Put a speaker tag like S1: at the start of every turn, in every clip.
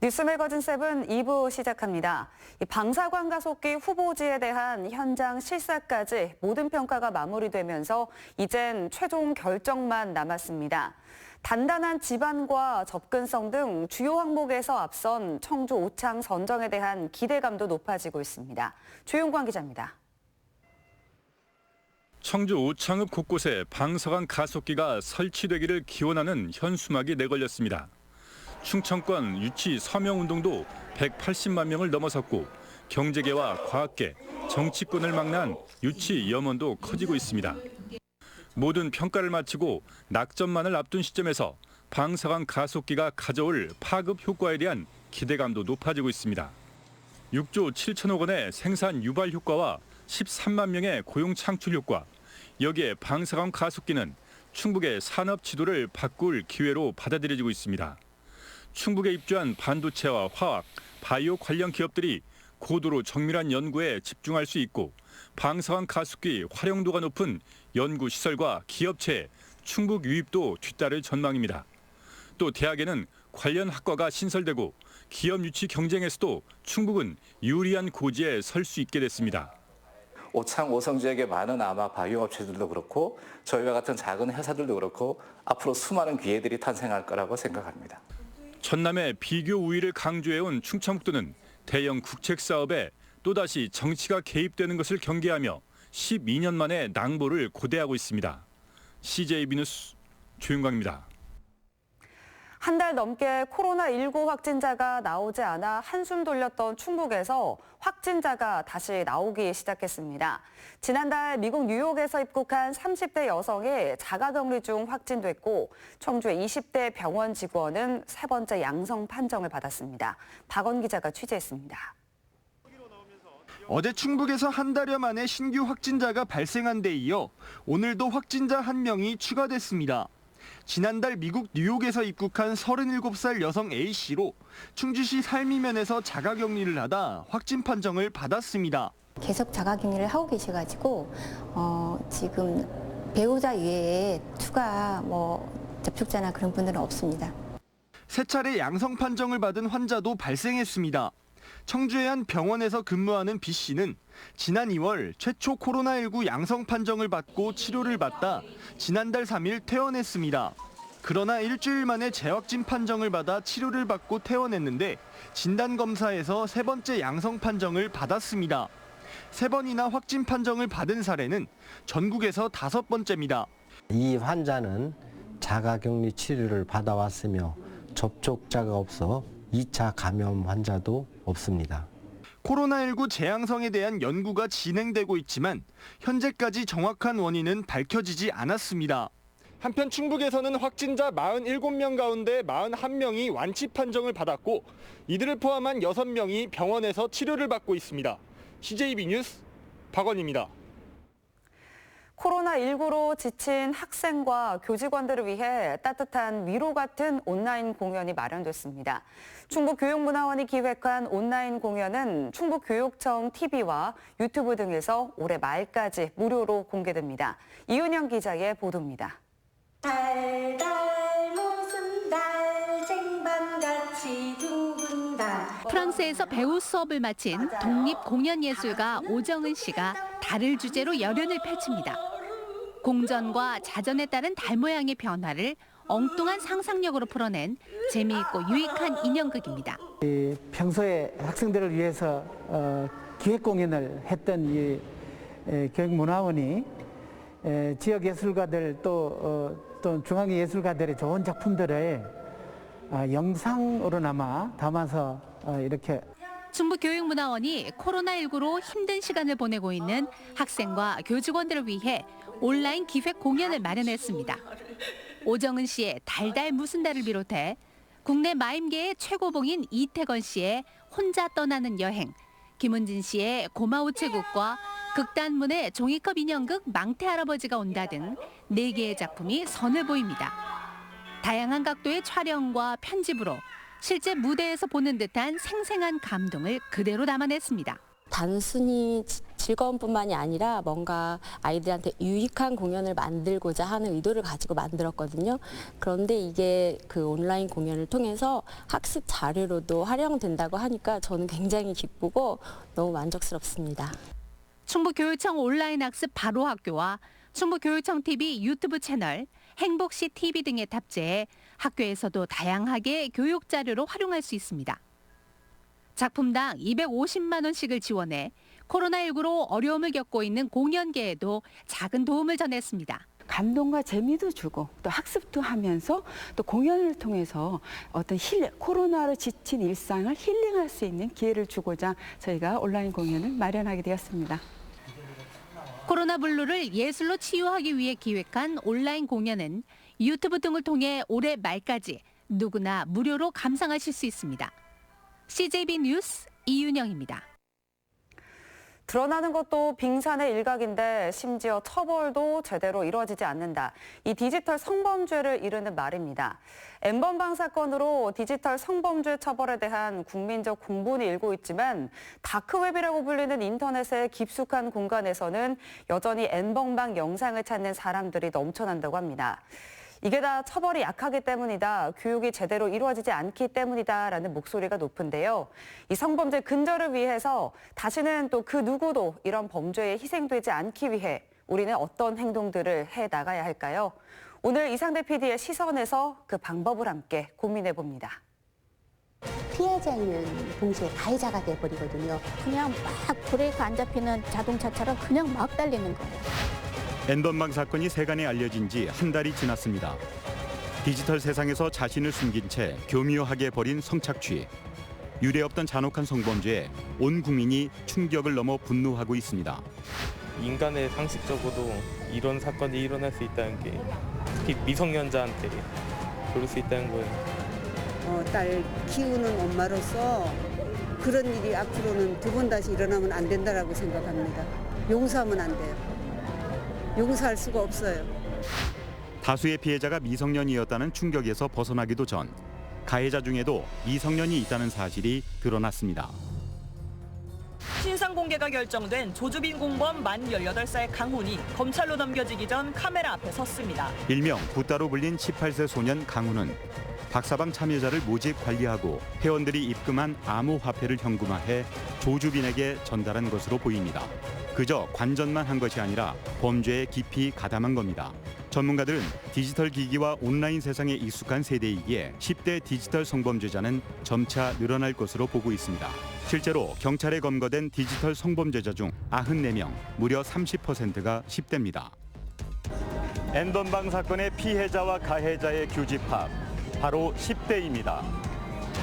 S1: 뉴스 매거진 7 2부 시작합니다. 방사관 가속기 후보지에 대한 현장 실사까지 모든 평가가 마무리되면서 이젠 최종 결정만 남았습니다. 단단한 지반과 접근성 등 주요 항목에서 앞선 청주 오창 선정에 대한 기대감도 높아지고 있습니다. 조용관 기자입니다.
S2: 청주 오창읍 곳곳에 방사관 가속기가 설치되기를 기원하는 현수막이 내걸렸습니다. 충청권 유치 서명운동도 180만 명을 넘어섰고 경제계와 과학계, 정치권을 망라한 유치 염원도 커지고 있습니다. 모든 평가를 마치고 낙점만을 앞둔 시점에서 방사관 가속기가 가져올 파급 효과에 대한 기대감도 높아지고 있습니다. 6조 7천억 원의 생산 유발 효과와 13만 명의 고용 창출 효과, 여기에 방사관 가속기는 충북의 산업 지도를 바꿀 기회로 받아들여지고 있습니다. 충북에 입주한 반도체와 화학, 바이오 관련 기업들이 고도로 정밀한 연구에 집중할 수 있고 방사관 가속기 활용도가 높은 연구시설과 기업체의 충북 유입도 뒤따를 전망입니다. 또 대학에는 관련 학과가 신설되고 기업 유치 경쟁에서도 충북은 유리한 고지에 설 수 있게 됐습니다.
S3: 오창, 오성 지역의 많은 아마 바이오 업체들도 그렇고 저희와 같은 작은 회사들도 그렇고 앞으로 수많은 기회들이 탄생할 거라고 생각합니다.
S2: 전남의 비교 우위를 강조해온 충청북도는 대형 국책 사업에 또다시 정치가 개입되는 것을 경계하며 12년 만에 낭보를 고대하고 있습니다. CJB 뉴스 조윤광입니다.
S1: 한 달 넘게 코로나19 확진자가 나오지 않아 한숨 돌렸던 충북에서 확진자가 다시 나오기 시작했습니다. 지난달 미국 뉴욕에서 입국한 30대 여성이 자가격리 중 확진됐고 청주의 20대 병원 직원은 세 번째 양성 판정을 받았습니다. 박원 기자가 취재했습니다.
S4: 어제 충북에서 한 달여 만에 신규 확진자가 발생한 데 이어 오늘도 확진자 1명이 추가됐습니다. 지난달 미국 뉴욕에서 입국한 37살 여성 A씨로 충주시 살미면에서 자가격리를 하다 확진 판정을 받았습니다.
S5: 계속 자가격리를 하고 계셔가지고 지금 배우자 외에 추가 접촉자나 그런 분들은 없습니다.
S4: 세 차례 양성 판정을 받은 환자도 발생했습니다. 청주의 한 병원에서 근무하는 B씨는 지난 2월 최초 코로나19 양성 판정을 받고 치료를 받다 지난달 3일 퇴원했습니다. 그러나 일주일 만에 재확진 판정을 받아 치료를 받고 퇴원했는데 진단검사에서 세 번째 양성 판정을 받았습니다. 세 번이나 확진 판정을 받은 사례는 전국에서 5번째입니다.
S6: 이 환자는 자가격리 치료를 받아왔으며 접촉자가 없어 2차 감염 환자도 없습니다.
S4: 코로나19 재양성에 대한 연구가 진행되고 있지만 현재까지 정확한 원인은 밝혀지지 않았습니다. 한편 충북에서는 확진자 47명 가운데 41명이 완치 판정을 받았고 이들을 포함한 6명이 병원에서 치료를 받고 있습니다. CJB 뉴스 박원입니다.
S1: 코로나19로 지친 학생과 교직원들을 위해 따뜻한 위로 같은 온라인 공연이 마련됐습니다. 충북교육문화원이 기획한 온라인 공연은 충북교육청 TV와 유튜브 등에서 올해 말까지 무료로 공개됩니다. 이윤영 기자의 보도입니다.
S7: 달달 무슨 달 쟁반같이 둥근 달.
S8: 프랑스에서 배우 수업을 마친 독립공연예술가 오정은 씨가 달을 주제로 열연을 펼칩니다. 공전과 자전에 따른 달 모양의 변화를 엉뚱한 상상력으로 풀어낸 재미있고 유익한 인형극입니다.
S9: 평소에 학생들을 위해서 기획 공연을 했던 이 교육문화원이 지역 예술가들 또 중앙의 예술가들의 좋은 작품들을 영상으로나마 담아서 이렇게
S8: 충북교육문화원이 코로나19로 힘든 시간을 보내고 있는 학생과 교직원들을 위해 온라인 기획 공연을 마련했습니다. 오정은 씨의 달달 무슨 달을 비롯해 국내 마임계의 최고봉인 이태건 씨의 혼자 떠나는 여행, 김은진 씨의 고마우체국과 극단문의 종이컵 인형극 망태 할아버지가 온다 등 4개의 작품이 선을 보입니다. 다양한 각도의 촬영과 편집으로 실제 무대에서 보는 듯한 생생한 감동을 그대로 담아냈습니다.
S5: 단순히
S10: 즐거움뿐만이 아니라 뭔가 아이들한테 유익한 공연을 만들고자 하는 의도를 가지고 만들었거든요. 그런데 이게 그 온라인 공연을 통해서 학습 자료로도 활용된다고 하니까 저는 굉장히 기쁘고 너무 만족스럽습니다.
S8: 충북교육청 온라인 학습 바로 학교와 충북교육청 TV 유튜브 채널, 행복시 TV 등에 탑재해 학교에서도 다양하게 교육 자료로 활용할 수 있습니다. 작품당 250만 원씩을 지원해 코로나19로 어려움을 겪고 있는 공연계에도 작은 도움을 전했습니다.
S11: 감동과 재미도 주고 또 학습도 하면서 또 공연을 통해서 어떤 코로나로 지친 일상을 힐링할 수 있는 기회를 주고자 저희가 온라인 공연을 마련하게 되었습니다.
S8: 코로나 블루를 예술로 치유하기 위해 기획한 온라인 공연은 유튜브 등을 통해 올해 말까지 누구나 무료로 감상하실 수 있습니다. CJB 뉴스 이윤영입니다.
S1: 드러나는 것도 빙산의 일각인데 심지어 처벌도 제대로 이루어지지 않는다. 이 디지털 성범죄를 이르는 말입니다. N번방 사건으로 디지털 성범죄 처벌에 대한 국민적 공분이 일고 있지만 다크웹이라고 불리는 인터넷의 깊숙한 공간에서는 여전히 N번방 영상을 찾는 사람들이 넘쳐난다고 합니다. 이게 다 처벌이 약하기 때문이다, 교육이 제대로 이루어지지 않기 때문이다라는 목소리가 높은데요. 이 성범죄 근절을 위해서 다시는 또 그 누구도 이런 범죄에 희생되지 않기 위해 우리는 어떤 행동들을 해 나가야 할까요? 오늘 이상대 PD의 시선에서 그 방법을 함께 고민해 봅니다.
S12: 피해자인 동시에 가해자가 돼버리거든요. 그냥 막 브레이크 안 잡히는 자동차처럼 그냥 막 달리는 거예요.
S13: N번방 사건이 세간에 알려진 지 한 달이 지났습니다. 디지털 세상에서 자신을 숨긴 채 교묘하게 벌인 성착취. 유례없던 잔혹한 성범죄에 온 국민이 충격을 넘어 분노하고 있습니다.
S14: 인간의 상식적으로도 이런 사건이 일어날 수 있다는 게 특히 미성년자한테 그럴 수 있다는 거예요.
S15: 딸 키우는 엄마로서 그런 일이 앞으로는 두 번 다시 일어나면 안 된다라고 생각합니다. 용서하면 안 돼요. 용서할 수가 없어요.
S13: 다수의 피해자가 미성년이었다는 충격에서 벗어나기도 전 가해자 중에도 미성년이 있다는 사실이 드러났습니다.
S16: 신상 공개가 결정된 조주빈 공범 만 18살 강훈이 검찰로 넘겨지기 전 카메라 앞에 섰습니다.
S13: 일명 붓다로 불린 18세 소년 강훈은 박사방 참여자를 모집 관리하고 회원들이 입금한 암호화폐를 현금화해 조주빈에게 전달한 것으로 보입니다. 그저 관전만 한 것이 아니라 범죄에 깊이 가담한 겁니다. 전문가들은 디지털 기기와 온라인 세상에 익숙한 세대이기에 10대 디지털 성범죄자는 점차 늘어날 것으로 보고 있습니다. 실제로 경찰에 검거된 디지털 성범죄자 중 94명, 무려 30%가 10대입니다.
S17: N번방 사건의 피해자와 가해자의 교집합, 바로 10대입니다.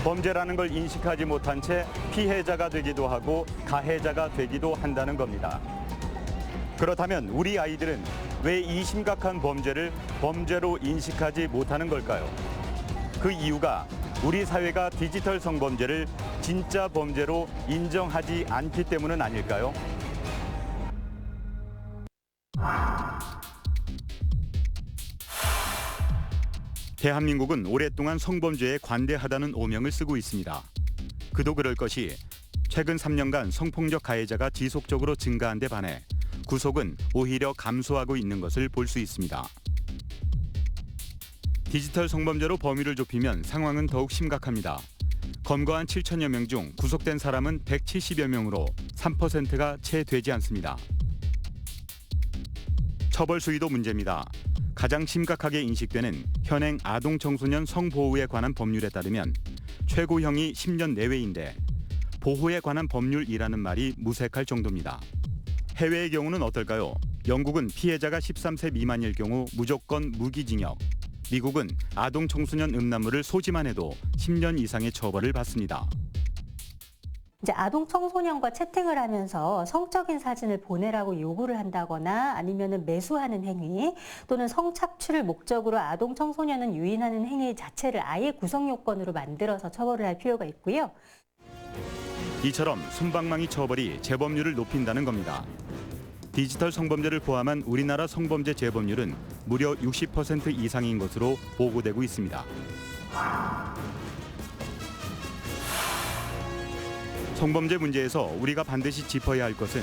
S17: 범죄라는 걸 인식하지 못한 채 피해자가 되기도 하고 가해자가 되기도 한다는 겁니다. 그렇다면 우리 아이들은 왜 이 심각한 범죄를 범죄로 인식하지 못하는 걸까요? 그 이유가 우리 사회가 디지털 성범죄를 진짜 범죄로 인정하지 않기 때문은 아닐까요?
S13: 대한민국은 오랫동안 성범죄에 관대하다는 오명을 쓰고 있습니다. 그도 그럴 것이 최근 3년간 성폭력 가해자가 지속적으로 증가한 데 반해 구속은 오히려 감소하고 있는 것을 볼 수 있습니다. 디지털 성범죄로 범위를 좁히면 상황은 더욱 심각합니다. 검거한 7천여 명 중 구속된 사람은 170여 명으로 3%가 채 되지 않습니다. 처벌 수위도 문제입니다. 가장 심각하게 인식되는 현행 아동 청소년 성보호에 관한 법률에 따르면 최고형이 10년 내외인데 보호에 관한 법률이라는 말이 무색할 정도입니다. 해외의 경우는 어떨까요? 영국은 피해자가 13세 미만일 경우 무조건 무기징역. 미국은 아동 청소년 음란물을 소지만 해도 10년 이상의 처벌을 받습니다.
S18: 이제 아동 청소년과 채팅을 하면서 성적인 사진을 보내라고 요구를 한다거나 아니면은 매수하는 행위 또는 성착취를 목적으로 아동 청소년은 유인하는 행위 자체를 아예 구성 요건으로 만들어서 처벌을 할 필요가 있고요.
S13: 이처럼 솜방망이 처벌이 재범률을 높인다는 겁니다. 디지털 성범죄를 포함한 우리나라 성범죄 재범률은 무려 60% 이상인 것으로 보고되고 있습니다. 성범죄 문제에서 우리가 반드시 짚어야 할 것은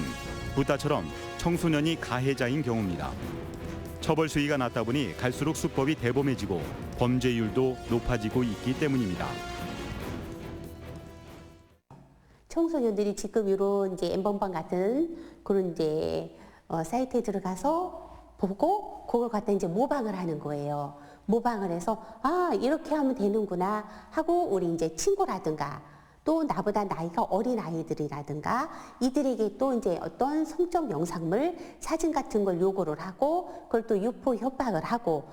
S13: 붓다처럼 청소년이 가해자인 경우입니다. 처벌 수위가 낮다 보니 갈수록 수법이 대범해지고 범죄율도 높아지고 있기 때문입니다.
S19: 청소년들이 지금 이런 이제 엠번방 같은 그런 이제 사이트에 들어가서 보고 그걸 갖다 이제 모방을 하는 거예요. 모방을 해서 아 이렇게 하면 되는구나 하고 우리 이제 친구라든가 또 나보다 나이가 어린 아이들이라든가 이들에게 또 이제 어떤 성적 영상물 사진 같은 걸 요구를 하고 그걸 또 유포 협박을 하고.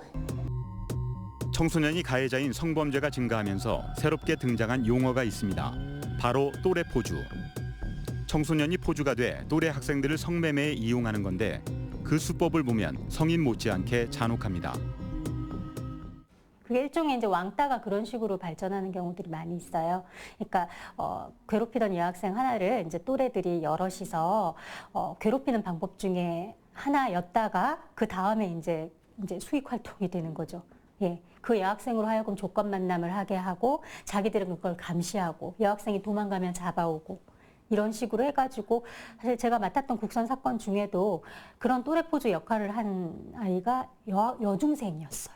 S13: 청소년이 가해자인 성범죄가 증가하면서 새롭게 등장한 용어가 있습니다. 바로 또래 포주. 청소년이 포주가 돼 또래 학생들을 성매매에 이용하는 건데 그 수법을 보면 성인 못지않게 잔혹합니다.
S18: 그게 일종의 이제 왕따가 그런 식으로 발전하는 경우들이 많이 있어요. 그러니까 괴롭히던 여학생 하나를 이제 또래들이 여럿이서 괴롭히는 방법 중에 하나였다가 그 다음에 이제 수익 활동이 되는 거죠. 예, 그 여학생으로 하여금 조건 만남을 하게 하고 자기들은 그걸 감시하고 여학생이 도망가면 잡아오고 이런 식으로 해가지고 사실 제가 맡았던 국선 사건 중에도 그런 또래포주 역할을 한 아이가 여중생이었어요.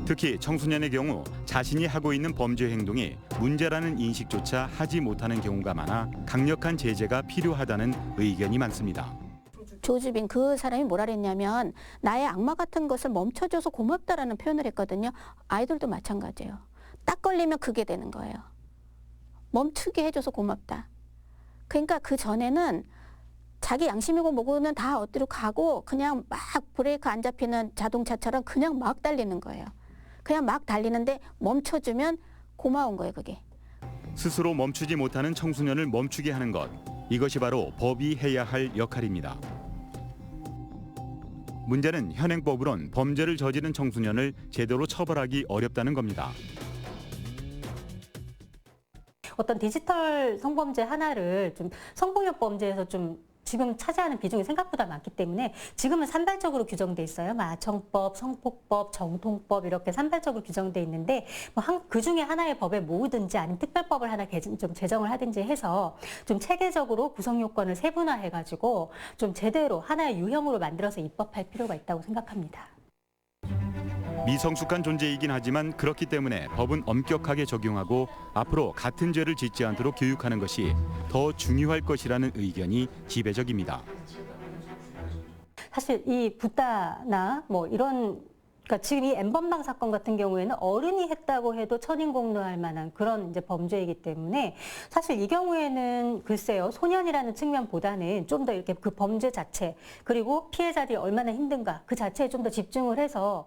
S13: 특히 청소년의 경우 자신이 하고 있는 범죄 행동이 문제라는 인식조차 하지 못하는 경우가 많아 강력한 제재가 필요하다는 의견이 많습니다.
S12: 조주빈 그 사람이 뭐라 그랬냐면 나의 악마 같은 것을 멈춰줘서 고맙다라는 표현을 했거든요. 아이들도 마찬가지예요. 딱 걸리면 그게 되는 거예요. 멈추게 해줘서 고맙다. 그러니까 그 전에는 자기 양심이고 뭐고는 다 어디로 가고 그냥 막 브레이크 안 잡히는 자동차처럼 그냥 막 달리는 거예요. 그냥 막 달리는데 멈춰주면 고마운 거예요, 그게.
S13: 스스로 멈추지 못하는 청소년을 멈추게 하는 것. 이것이 바로 법이 해야 할 역할입니다. 문제는 현행법으론 범죄를 저지른 청소년을 제대로 처벌하기 어렵다는 겁니다.
S18: 어떤 디지털 성범죄 하나를 좀 성폭력 범죄에서 좀 지금 차지하는 비중이 생각보다 많기 때문에 지금은 산발적으로 규정돼 있어요. 아청법, 성폭법, 정통법 이렇게 산발적으로 규정돼 있는데 그 중에 하나의 법에 모으든지 아니면 특별법을 하나 좀 제정을 하든지 해서 좀 체계적으로 구성 요건을 세분화해가지고 좀 제대로 하나의 유형으로 만들어서 입법할 필요가 있다고 생각합니다.
S13: 미성숙한 존재이긴 하지만 그렇기 때문에 법은 엄격하게 적용하고 앞으로 같은 죄를 짓지 않도록 교육하는 것이 더 중요할 것이라는 의견이 지배적입니다.
S18: 사실 이 붓다나 뭐 이런 그러니까 지금 이 N번방 사건 같은 경우에는 어른이 했다고 해도 천인공노할 만한 그런 이제 범죄이기 때문에 사실 이 경우에는 글쎄요 소년이라는 측면보다는 좀 더 이렇게 그 범죄 자체 그리고 피해자들이 얼마나 힘든가 그 자체에 좀 더 집중을 해서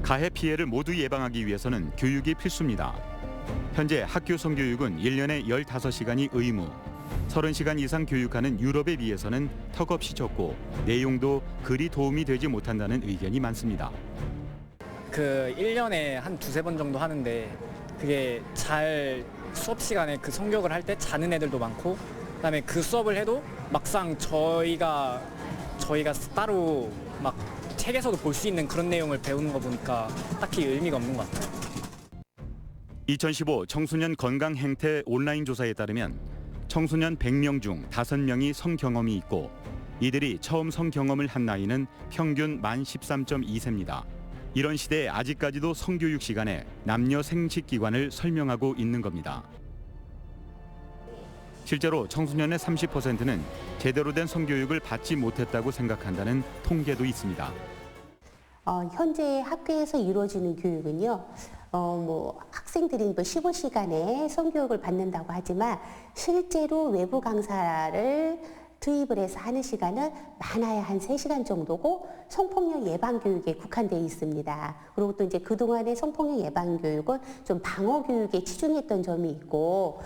S13: 가해 피해를 모두 예방하기 위해서는 교육이 필수입니다. 현재 학교 성교육은 1년에 15시간이 의무, 30시간 이상 교육하는 유럽에 비해서는 턱없이 적고 내용도 그리 도움이 되지 못한다는 의견이 많습니다.
S20: 그 1년에 한 2-3번 정도 하는데 그게 잘 수업 시간에 그 성교육을 할 때 자는 애들도 많고 그다음에 그 수업을 해도 막상 저희가 따로 막 책에서도 볼 수 있는 그런 내용을 배우는 거 보니까 딱히 의미가 없는 것 같아요.
S13: 2015 청소년 건강 행태 온라인 조사에 따르면 청소년 100명 중 5명이 성경험이 있고 이들이 처음 성경험을 한 나이는 평균 만 13.2세입니다. 이런 시대에 아직까지도 성교육 시간에 남녀 생식기관을 설명하고 있는 겁니다. 실제로 청소년의 30%는 제대로 된 성교육을 받지 못했다고 생각한다는 통계도 있습니다.
S19: 현재 학교에서 이루어지는 교육은요. 학생들이 15시간의 성교육을 받는다고 하지만 실제로 외부 강사를 투입을 해서 하는 시간은 많아야 한 3시간 정도고 성폭력 예방 교육에 국한되어 있습니다. 그리고 또 이제 그동안의 성폭력 예방 교육은 좀 방어 교육에 치중했던 점이 있고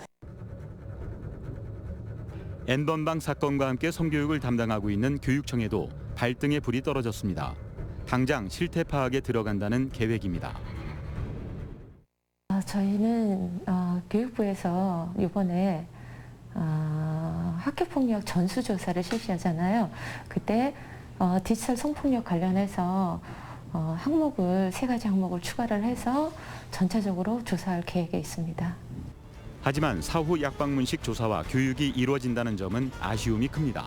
S13: N번방 사건과 함께 성교육을 담당하고 있는 교육청에도 발등에 불이 떨어졌습니다. 당장 실태 파악에 들어간다는 계획입니다.
S21: 저희는 교육부에서 이번에 학교폭력 전수조사를 실시하잖아요. 그때 디지털 성폭력 관련해서 항목을 3가지 항목을 추가를 해서 전체적으로 조사할 계획에 있습니다.
S13: 하지만 사후 약방문식 조사와 교육이 이루어진다는 점은 아쉬움이 큽니다.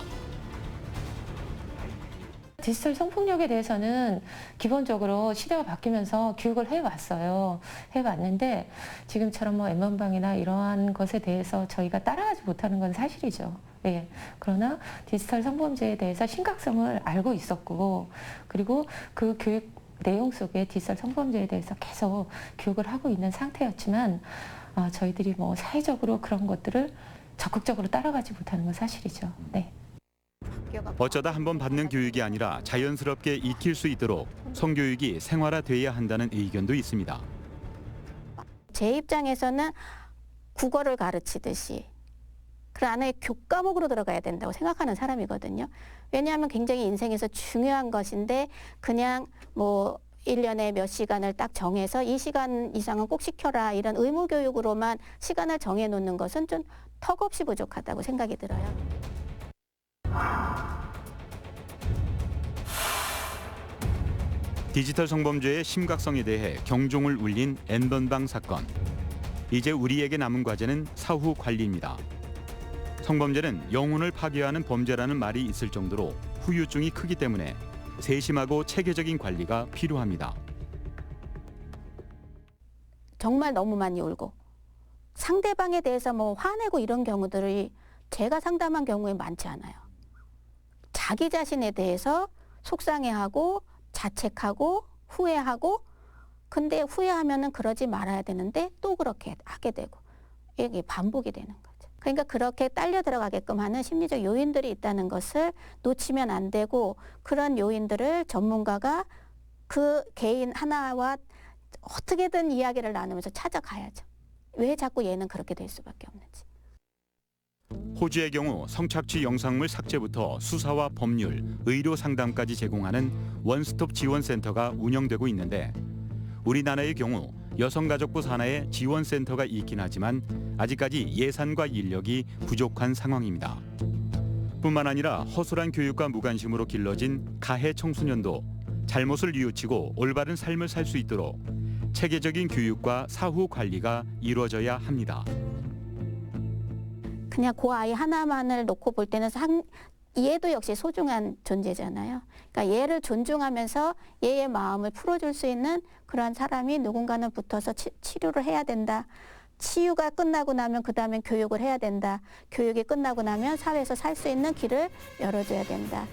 S21: 디지털 성폭력에 대해서는 기본적으로 시대가 바뀌면서 교육을 해왔어요. 해왔는데 지금처럼 N번방이나 이러한 것에 대해서 저희가 따라가지 못하는 건 사실이죠. 예. 그러나 디지털 성범죄에 대해서 심각성을 알고 있었고, 그리고 그 교육 내용 속에 디지털 성범죄에 대해서 계속 교육을 하고 있는 상태였지만 저희들이 사회적으로 그런 것들을 적극적으로 따라가지 못하는 건 사실이죠. 네.
S13: 어쩌다 한번 받는 교육이 아니라 자연스럽게 익힐 수 있도록 성교육이 생활화돼야 한다는 의견도 있습니다.
S12: 제 입장에서는 국어를 가르치듯이 그 안에 교과목으로 들어가야 된다고 생각하는 사람이거든요. 왜냐하면 굉장히 인생에서 중요한 것인데 그냥 1년에 몇 시간을 딱 정해서 이 시간 이상은 꼭 시켜라 이런 의무 교육으로만 시간을 정해 놓는 것은 좀 턱없이 부족하다고 생각이 들어요.
S13: 디지털 성범죄의 심각성에 대해 경종을 울린 N번방 사건. 이제 우리에게 남은 과제는 사후 관리입니다. 성범죄는 영혼을 파괴하는 범죄라는 말이 있을 정도로 후유증이 크기 때문에 세심하고 체계적인 관리가 필요합니다.
S12: 정말 너무 많이 울고 상대방에 대해서 화내고 이런 경우들이 제가 상담한 경우에 많지 않아요. 자기 자신에 대해서 속상해하고 자책하고 후회하고, 근데 후회하면은 그러지 말아야 되는데 또 그렇게 하게 되고 이게 반복이 되는 거죠. 그러니까 그렇게 딸려 들어가게끔 하는 심리적 요인들이 있다는 것을 놓치면 안 되고, 그런 요인들을 전문가가 그 개인 하나와 어떻게든 이야기를 나누면서 찾아가야죠. 왜 자꾸 얘는 그렇게 될 수밖에 없는지.
S13: 호주의 경우 성착취 영상물 삭제부터 수사와 법률, 의료 상담까지 제공하는 원스톱 지원센터가 운영되고 있는데, 우리나라의 경우 여성가족부 산하에 지원센터가 있긴 하지만 아직까지 예산과 인력이 부족한 상황입니다. 뿐만 아니라 허술한 교육과 무관심으로 길러진 가해 청소년도 잘못을 뉘우치고 올바른 삶을 살 수 있도록 체계적인 교육과 사후 관리가 이루어져야 합니다.
S12: 그냥 그 아이 하나만을 놓고 볼 때는 얘도 역시 소중한 존재잖아요. 그러니까 얘를 존중하면서 얘의 마음을 풀어줄 수 있는 그러한 사람이 누군가는 붙어서 치료를 해야 된다. 치유가 끝나고 나면 그 다음엔 교육을 해야 된다. 교육이 끝나고 나면 사회에서 살 수 있는 길을 열어줘야 된다.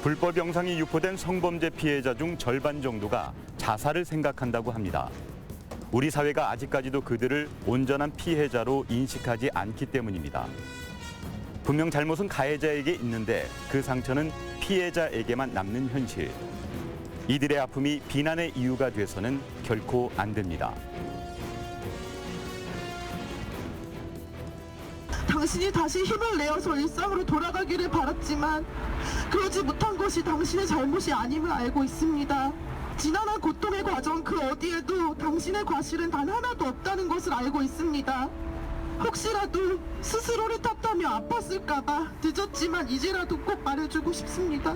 S17: 불법 영상이 유포된 성범죄 피해자 중 절반 정도가 자살을 생각한다고 합니다. 우리 사회가 아직까지도 그들을 온전한 피해자로 인식하지 않기 때문입니다. 분명 잘못은 가해자에게 있는데 그 상처는 피해자에게만 남는 현실. 이들의 아픔이 비난의 이유가 돼서는 결코 안 됩니다.
S3: 당신이 다시 힘을 내어서 일상으로 돌아가기를 바랐지만 그러지 못한 것이 당신의 잘못이 아님을 알고 있습니다. 지난한 고통의 과정 그 어디에도 당신의 과실은 단 하나도 없다는 것을 알고 있습니다. 혹시라도 스스로를 탓하며 아팠을까봐 늦었지만 이제라도 꼭 말해주고 싶습니다.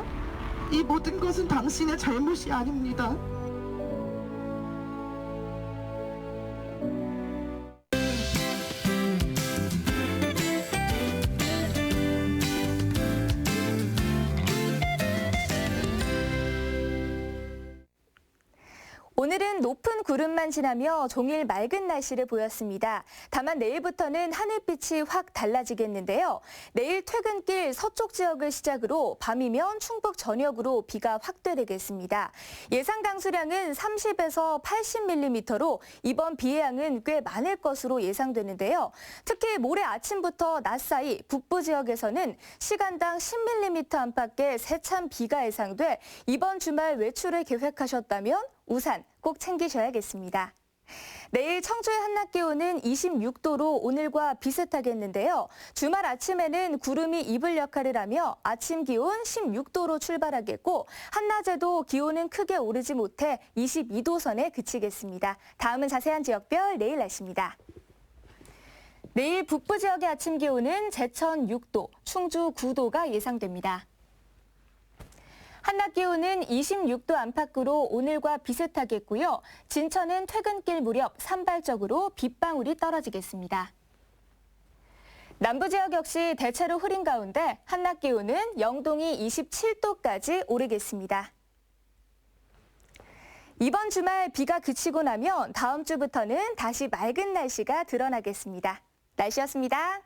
S3: 이 모든 것은 당신의 잘못이 아닙니다.
S22: 오늘은 높은 구름만 지나며 종일 맑은 날씨를 보였습니다. 다만 내일부터는 하늘빛이 확 달라지겠는데요. 내일 퇴근길 서쪽 지역을 시작으로 밤이면 충북 전역으로 비가 확대되겠습니다. 예상 강수량은 30에서 80mm로 이번 비의 양은 꽤 많을 것으로 예상되는데요. 특히 모레 아침부터 낮 사이 북부 지역에서는 시간당 10mm 안팎의 세찬 비가 예상돼 이번 주말 외출을 계획하셨다면 우산 꼭 챙기셔야겠습니다. 내일 청주의 한낮 기온은 26도로 오늘과 비슷하겠는데요. 주말 아침에는 구름이 이불 역할을 하며 아침 기온 16도로 출발하겠고 한낮에도 기온은 크게 오르지 못해 22도 선에 그치겠습니다. 다음은 자세한 지역별 내일 날씨입니다. 내일 북부 지역의 아침 기온은 제천 6도, 충주 9도가 예상됩니다. 한낮 기온은 26도 안팎으로 오늘과 비슷하겠고요. 진천은 퇴근길 무렵 산발적으로 빗방울이 떨어지겠습니다. 남부 지역 역시 대체로 흐린 가운데 한낮 기온은 영동이 27도까지 오르겠습니다. 이번 주말 비가 그치고 나면 다음 주부터는 다시 맑은 날씨가 드러나겠습니다. 날씨였습니다.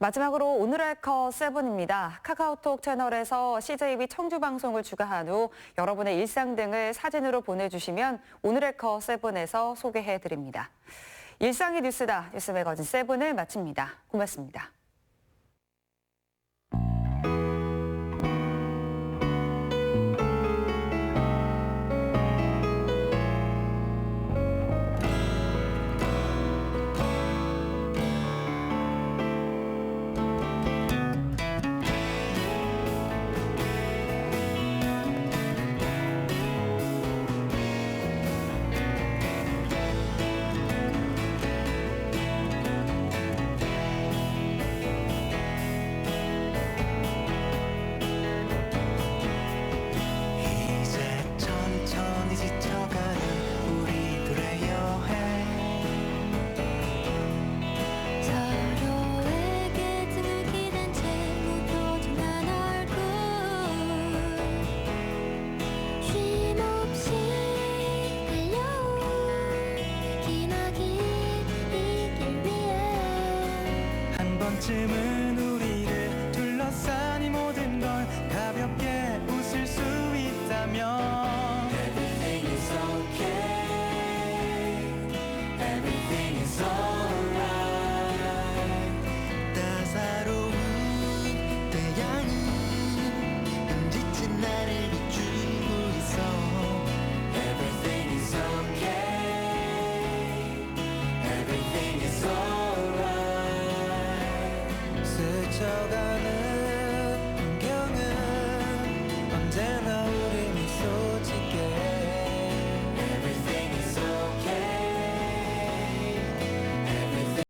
S1: 마지막으로 오늘의 컷7입니다. 카카오톡 채널에서 CJB 청주 방송을 추가한 후 여러분의 일상 등을 사진으로 보내주시면 오늘의 컷7에서 소개해드립니다. 일상이 뉴스다. 뉴스 매거진 7을 마칩니다. 고맙습니다.
S2: 번쯤은 우리를 둘러싼 이 모든 걸 가볍게 웃을 수 있다면 Everything is okay Everything is alright 따사로운 태양은 눈짓은 나를 비추고 있어 Everything is okay Everything is alright 스쳐가